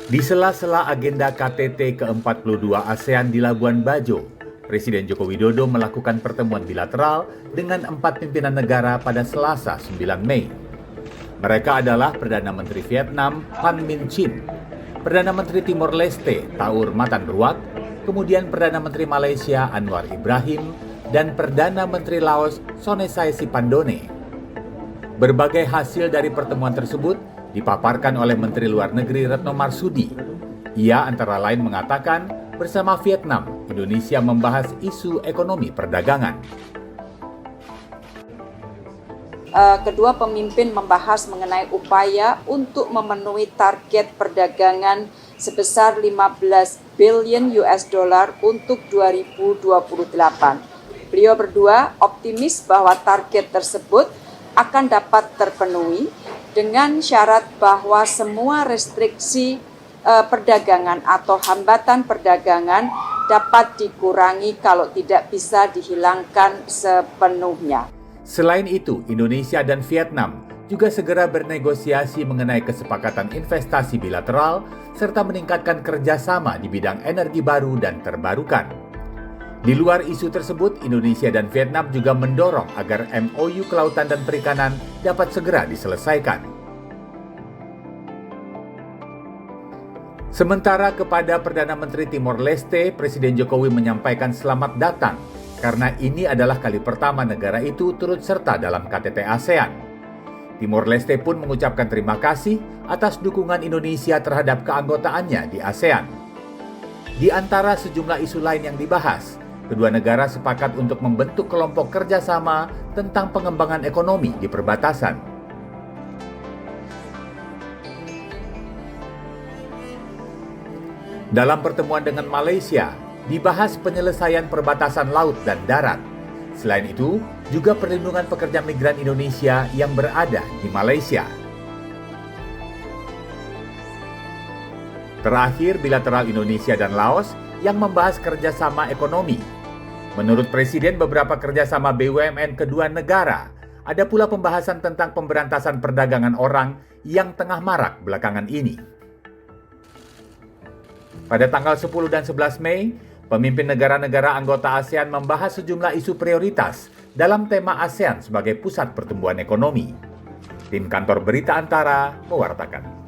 Di sela-sela agenda KTT ke-42 ASEAN di Labuan Bajo, Presiden Joko Widodo melakukan pertemuan bilateral dengan 4 pimpinan negara pada Selasa 9 Mei. Mereka adalah Perdana Menteri Vietnam Pham Minh Chinh, Perdana Menteri Timor Leste Taur Matan Ruak, kemudian Perdana Menteri Malaysia Anwar Ibrahim, dan Perdana Menteri Laos Sonexay Siphandone. Berbagai hasil dari pertemuan tersebut dipaparkan oleh Menteri Luar Negeri Retno Marsudi. Ia antara lain mengatakan bersama Vietnam, Indonesia membahas isu ekonomi perdagangan. Kedua pemimpin membahas mengenai upaya untuk memenuhi target perdagangan sebesar 15 billion US dollar untuk 2028. Beliau berdua optimis bahwa target tersebut akan dapat terpenuhi dengan syarat bahwa semua restriksi perdagangan atau hambatan perdagangan dapat dikurangi kalau tidak bisa dihilangkan sepenuhnya. Selain itu, Indonesia dan Vietnam juga segera bernegosiasi mengenai kesepakatan investasi bilateral serta meningkatkan kerjasama di bidang energi baru dan terbarukan. Di luar isu tersebut, Indonesia dan Vietnam juga mendorong agar MOU Kelautan dan Perikanan dapat segera diselesaikan. Sementara kepada Perdana Menteri Timor Leste, Presiden Jokowi menyampaikan selamat datang karena ini adalah kali pertama negara itu turut serta dalam KTT ASEAN. Timor Leste pun mengucapkan terima kasih atas dukungan Indonesia terhadap keanggotaannya di ASEAN. Di antara sejumlah isu lain yang dibahas, kedua negara sepakat untuk membentuk kelompok kerjasama tentang pengembangan ekonomi di perbatasan. Dalam pertemuan dengan Malaysia, dibahas penyelesaian perbatasan laut dan darat. Selain itu, juga perlindungan pekerja migran Indonesia yang berada di Malaysia. Terakhir, bilateral Indonesia dan Laos yang membahas kerjasama ekonomi. Menurut Presiden, beberapa kerjasama BUMN kedua negara, ada pula pembahasan tentang pemberantasan perdagangan orang yang tengah marak belakangan ini. Pada tanggal 10 dan 11 Mei, pemimpin negara-negara anggota ASEAN membahas sejumlah isu prioritas dalam tema ASEAN sebagai pusat pertumbuhan ekonomi. Tim Kantor Berita Antara mewartakan.